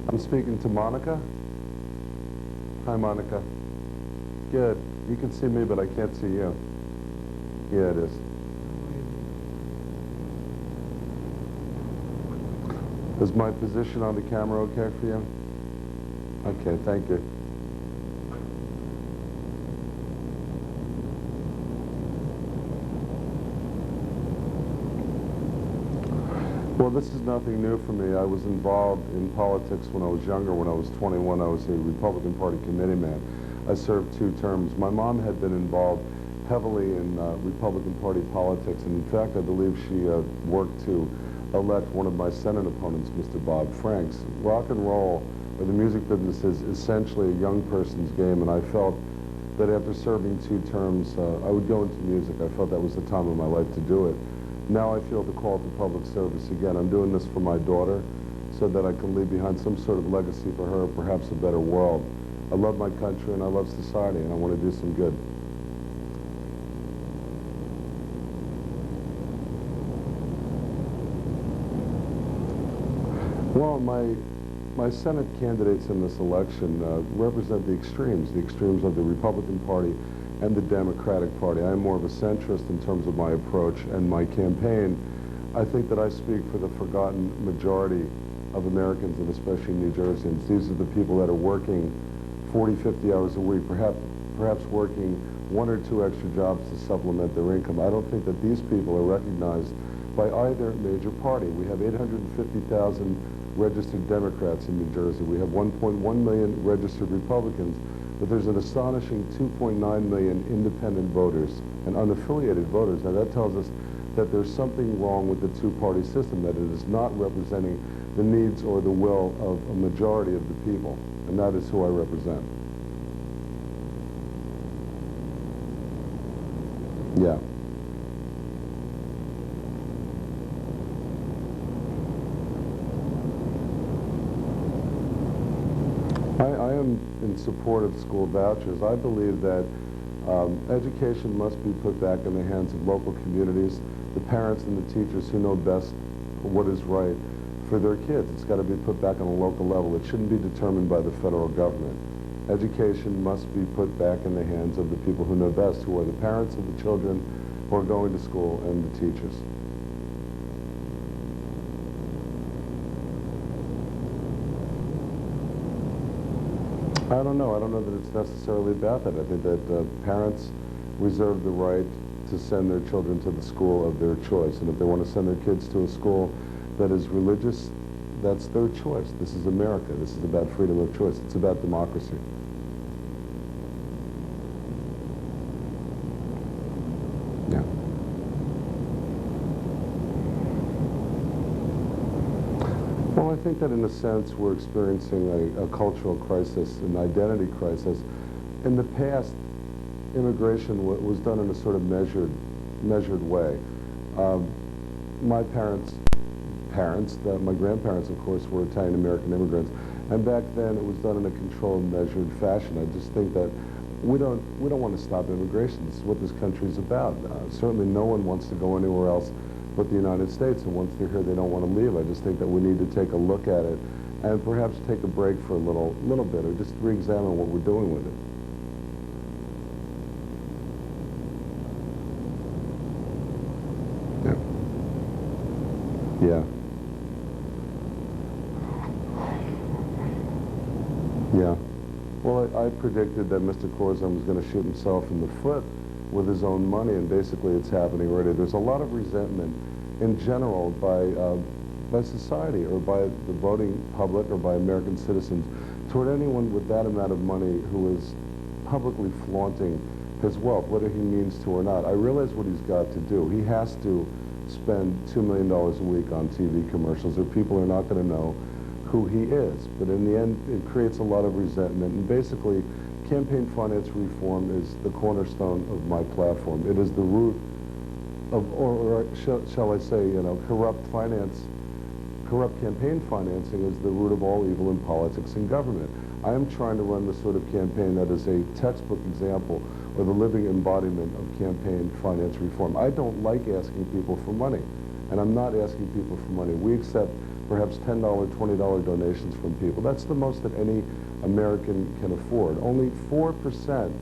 I'm speaking to Monica. Hi, Monica. Good. You can see me, but I can't see you. Yeah, it is. Is my position on the camera okay for you? Okay, thank you. Well, this is nothing new for me. I was involved in politics when I was younger. When I was 21, I was a Republican Party committeeman. I served 2 terms. My mom had been involved heavily in Republican Party politics, and in fact, I believe she worked to elect one of my Senate opponents, Mr. Bob Franks. Rock and roll, or the music business, is essentially a young person's game, and I felt that after serving 2 terms, I would go into music. I felt that was the time of my life to do it. Now I feel the call to public service again. I'm doing this for my daughter so that I can leave behind some sort of legacy for her, perhaps a better world. I love my country and I love society, and I want to do some good. Well, my Senate candidates in this election represent the extremes of the Republican Party and the Democratic Party. I am more of a centrist in terms of my approach and my campaign. I think that I speak for the forgotten majority of Americans, and especially New Jerseyans. These are the people that are working 40, 50 hours a week, perhaps working 1 or 2 extra jobs to supplement their income. I don't think that these people are recognized by either major party. We have 850,000 registered Democrats in New Jersey. We have 1.1 million registered Republicans, but there's an astonishing 2.9 million independent voters and unaffiliated voters. Now that tells us that there's something wrong with the 2-party system, that it is not representing the needs or the will of a majority of the people, and that is who I represent. Yeah. I am in support of school vouchers. I believe that education must be put back in the hands of local communities, the parents and the teachers who know best what is right for their kids. It's got to be put back on a local level. It shouldn't be determined by the federal government. Education must be put back in the hands of the people who know best, who are the parents of the children who are going to school and the teachers. I don't know. I don't know that it's necessarily about that. I think that parents reserve the right to send their children to the school of their choice. And if they want to send their kids to a school that is religious, that's their choice. This is America. This is about freedom of choice. It's about democracy. Yeah. Well, I think that in a sense we're experiencing a cultural crisis, an identity crisis. In the past, immigration was done in a sort of measured way. My my grandparents, of course, were Italian-American immigrants, and back then it was done in a controlled, measured fashion. I just think that we don't want to stop immigration. This is what this country is about. Certainly no one wants to go anywhere else but the United States, and once they're here, they don't want to leave. I just think that we need to take a look at it and perhaps take a break for a little bit, or just re-examine what we're doing with it. Yeah. Yeah. Well, I predicted that Mr. Corzine was going to shoot himself in the foot with his own money, and basically it's happening already. There's a lot of resentment in general by society, or by the voting public, or by American citizens toward anyone with that amount of money who is publicly flaunting his wealth, whether he means to or not. I realize what he's got to do. He has to spend $2 million a week on TV commercials, or people are not going to know who he is. But in the end, it creates a lot of resentment. And basically, campaign finance reform is the cornerstone of my platform. It is the root of, or shall I say, corrupt campaign financing is the root of all evil in politics and government. I am trying to run the sort of campaign that is a textbook example, or the living embodiment of campaign finance reform. I don't like asking people for money, and I'm not asking people for money. We accept perhaps $10, $20 donations from people. That's the most that any American can afford. Only 4%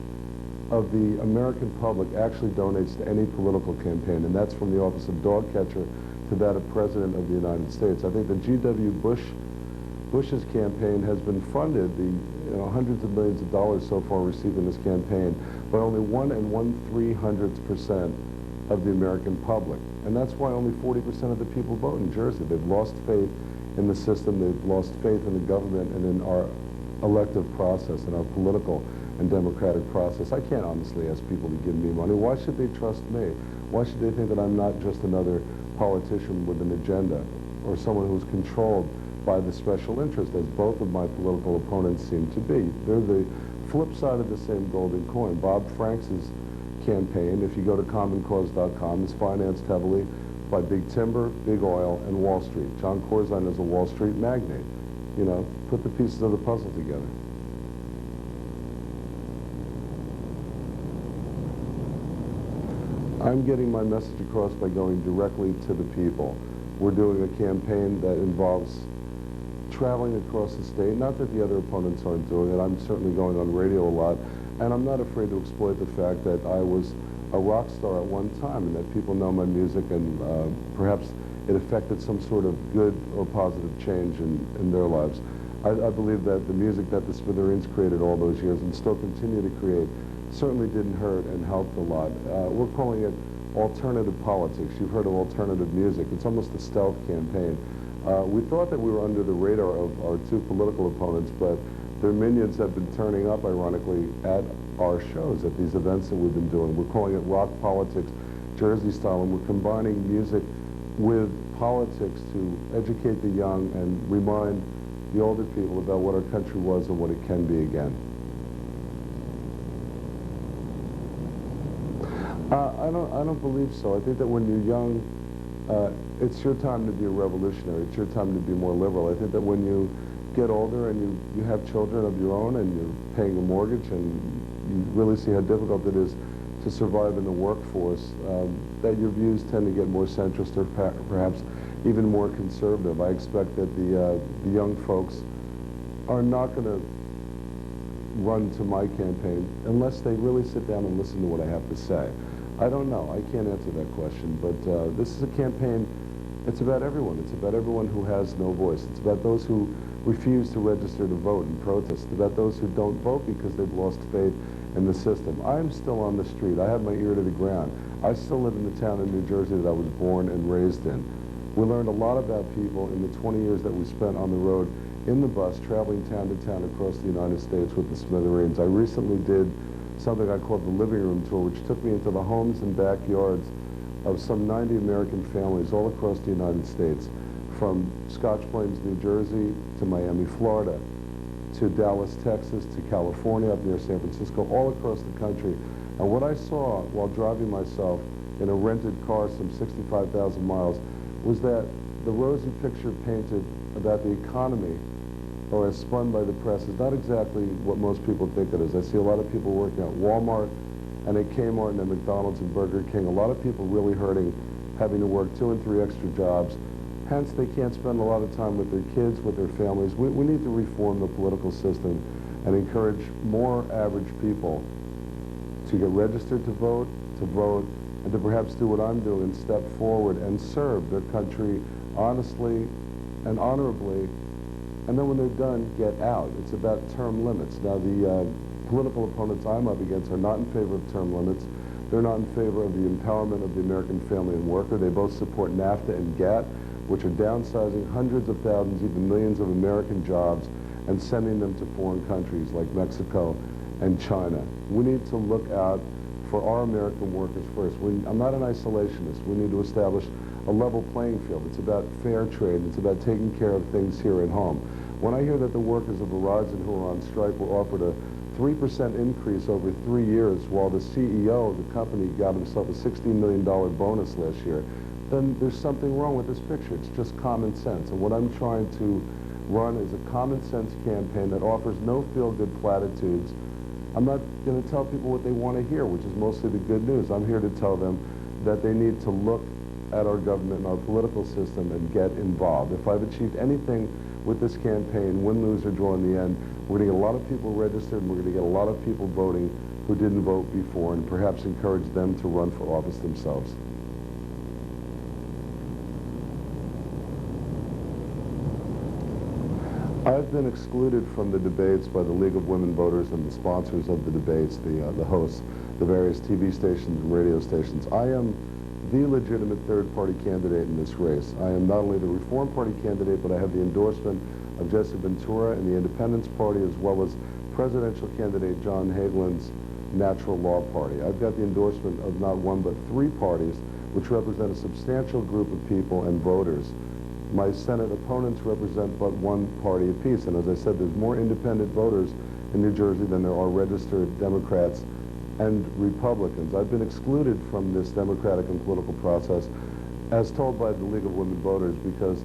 of the American public actually donates to any political campaign, and that's from the office of dog catcher to that of President of the United States. I think the G.W. Bush's campaign has been funded, hundreds of millions of dollars so far received in this campaign, by only 1 1/300% of the American public. And that's why only 40% of the people vote in Jersey. They've lost faith in the system, they've lost faith in the government and in our elective process, in our political and democratic process. I can't honestly ask people to give me money. Why should they trust me? Why should they think that I'm not just another politician with an agenda or someone who's controlled by the special interest, as both of my political opponents seem to be? They're the flip side of the same golden coin. Bob Franks' campaign, if you go to commoncause.com, is financed heavily by Big Timber, Big Oil, and Wall Street. Jon Corzine is a Wall Street magnate. You know, put the pieces of the puzzle together. I'm getting my message across by going directly to the people. We're doing a campaign that involves traveling across the state. Not that the other opponents aren't doing it. I'm certainly going on radio a lot. And I'm not afraid to exploit the fact that I was a rock star at one time and that people know my music, and perhaps it affected some sort of good or positive change in their lives. I believe that the music that the Smithereens created all those years and still continue to create certainly didn't hurt and helped a lot. We're calling it alternative politics. You've heard of alternative music. It's almost a stealth campaign. We thought that we were under the radar of our two political opponents, but their minions have been turning up, ironically, at our shows, at these events that we've been doing. We're calling it rock politics, Jersey style, and we're combining music with politics to educate the young and remind the older people about what our country was and what it can be again. I don't believe so. I think that when you're young, it's your time to be a revolutionary. It's your time to be more liberal. I think that when you get older and you have children of your own and you're paying a mortgage and you really see how difficult it is to survive in the workforce, that your views tend to get more centrist or perhaps even more conservative. I expect that the young folks are not going to run to my campaign unless they really sit down and listen to what I have to say. I don't know. I can't answer that question, but this is a campaign. It's about everyone. It's about everyone who has no voice. It's about those who refuse to register to vote and protest. It's about those who don't vote because they've lost faith in the system. I'm still on the street. I have my ear to the ground. I still live in the town in New Jersey that I was born and raised in. We learned a lot about people in the 20 years that we spent on the road in the bus, traveling town to town across the United States with the Smithereens. I recently did something I called the living room tour, which took me into the homes and backyards of some 90 American families all across the United States, from Scotch Plains, New Jersey, to Miami, Florida, to Dallas, Texas, to California, up near San Francisco, all across the country. And what I saw while driving myself in a rented car some 65,000 miles was that the rosy picture painted about the economy, or as spun by the press, is not exactly what most people think it is. I see a lot of people working at Walmart and at Kmart and at McDonald's and Burger King. A lot of people really hurting, having to work 2 and 3 extra jobs. Hence, they can't spend a lot of time with their kids, with their families. We need to reform the political system and encourage more average people to get registered to vote, and to perhaps do what I'm doing and step forward and serve their country honestly and honorably. And then when they're done, get out. It's about term limits. Now, the political opponents I'm up against are not in favor of term limits. They're not in favor of the empowerment of the American family and worker. They both support NAFTA and GATT, which are downsizing hundreds of thousands, even millions of American jobs and sending them to foreign countries like Mexico and China. We need to look out for our American workers first. I'm not an isolationist. We need to establish a level playing field. It's about fair trade. It's about taking care of things here at home. When I hear that the workers of Verizon who are on strike were offered a 3% increase over 3 years, while the CEO of the company got himself a $16 million bonus last year, then there's something wrong with this picture. It's just common sense. And what I'm trying to run is a common sense campaign that offers no feel-good platitudes. I'm not going to tell people what they want to hear, which is mostly the good news. I'm here to tell them that they need to look at our government and our political system and get involved. If I've achieved anything with this campaign, win, lose, or draw in the end, we're going to get a lot of people registered, and we're going to get a lot of people voting who didn't vote before, and perhaps encourage them to run for office themselves. I've been excluded from the debates by the League of Women Voters and the sponsors of the debates, the hosts, the various TV stations and radio stations. I am the legitimate third-party candidate in this race. I am not only the Reform Party candidate, but I have the endorsement of Jesse Ventura and the Independence Party, as well as presidential candidate John Hagelin's Natural Law Party. I've got the endorsement of not one but three parties, which represent a substantial group of people and voters. My Senate opponents represent but one party apiece, and as I said, there's more independent voters in New Jersey than there are registered Democrats and Republicans. I've been excluded from this democratic and political process, as told by the League of Women Voters, because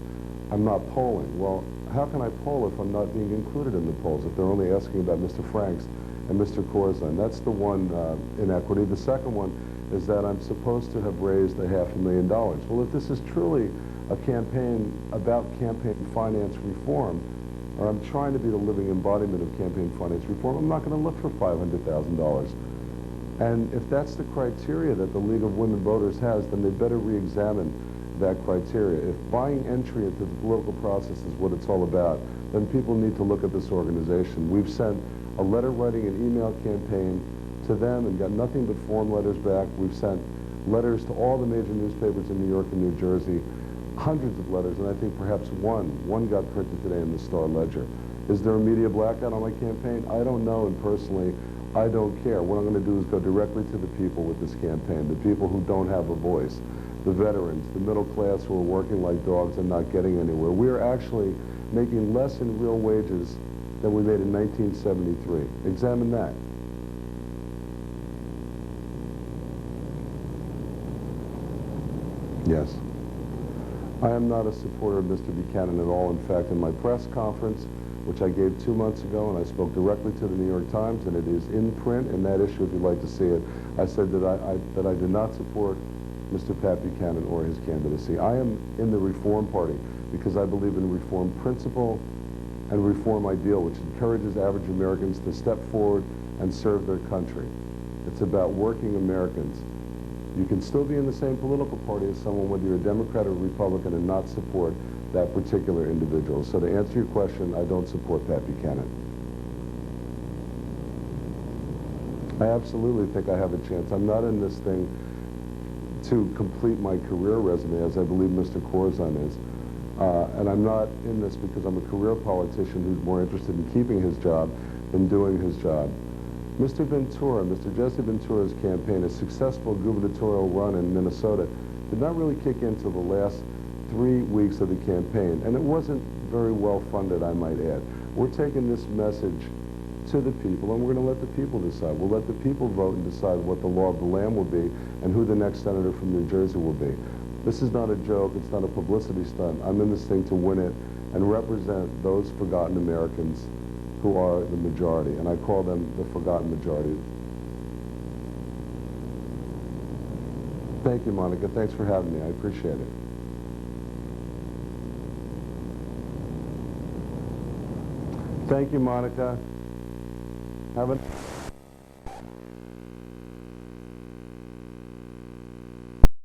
I'm not polling. Well, how can I poll if I'm not being included in the polls, if they're only asking about Mr. Franks and Mr. Corzine? That's the one inequity. The second one is that I'm supposed to have raised $500,000. Well, if this is truly a campaign about campaign finance reform, or I'm trying to be the living embodiment of campaign finance reform, I'm not going to look for $500,000. And if that's the criteria that the League of Women Voters has, then they better re-examine that criteria. If buying entry into the political process is what it's all about, then people need to look at this organization. We've sent a letter writing and email campaign to them and got nothing but form letters back. We've sent letters to all the major newspapers in New York and New Jersey, hundreds of letters, and I think perhaps one got printed today in the Star Ledger. Is there a media blackout on my campaign? I don't know, and personally, I don't care. What I'm going to do is go directly to the people with this campaign, the people who don't have a voice, the veterans, the middle class who are working like dogs and not getting anywhere. We're actually making less in real wages than we made in 1973. Examine that. Yes. I am not a supporter of Mr. Buchanan at all. In fact, in my press conference, which I gave 2 months ago, and I spoke directly to the New York Times, and it is in print in that issue if you'd like to see it, I said that I did not support Mr. Pat Buchanan or his candidacy. I am in the Reform Party because I believe in reform principle and reform ideal, which encourages average Americans to step forward and serve their country. It's about working Americans. You can still be in the same political party as someone, whether you're a Democrat or Republican, and not support that particular individual. So to answer your question, I don't support Pat Buchanan. I absolutely think I have a chance. I'm not in this thing to complete my career resume, as I believe Mr. Corzine is. And I'm not in this because I'm a career politician who's more interested in keeping his job than doing his job. Mr. Ventura, Mr. Jesse Ventura's campaign, a successful gubernatorial run in Minnesota, did not really kick in until the last 3 weeks of the campaign, and it wasn't very well funded, I might add. We're taking this message to the people, and we're going to let the people decide. We'll let the people vote and decide what the law of the land will be and who the next senator from New Jersey will be. This is not a joke. It's not a publicity stunt. I'm in this thing to win it and represent those forgotten Americans who are the majority, and I call them the forgotten majority. Thank you, Monica. Thanks for having me. I appreciate it. Thank you, Monica. Have a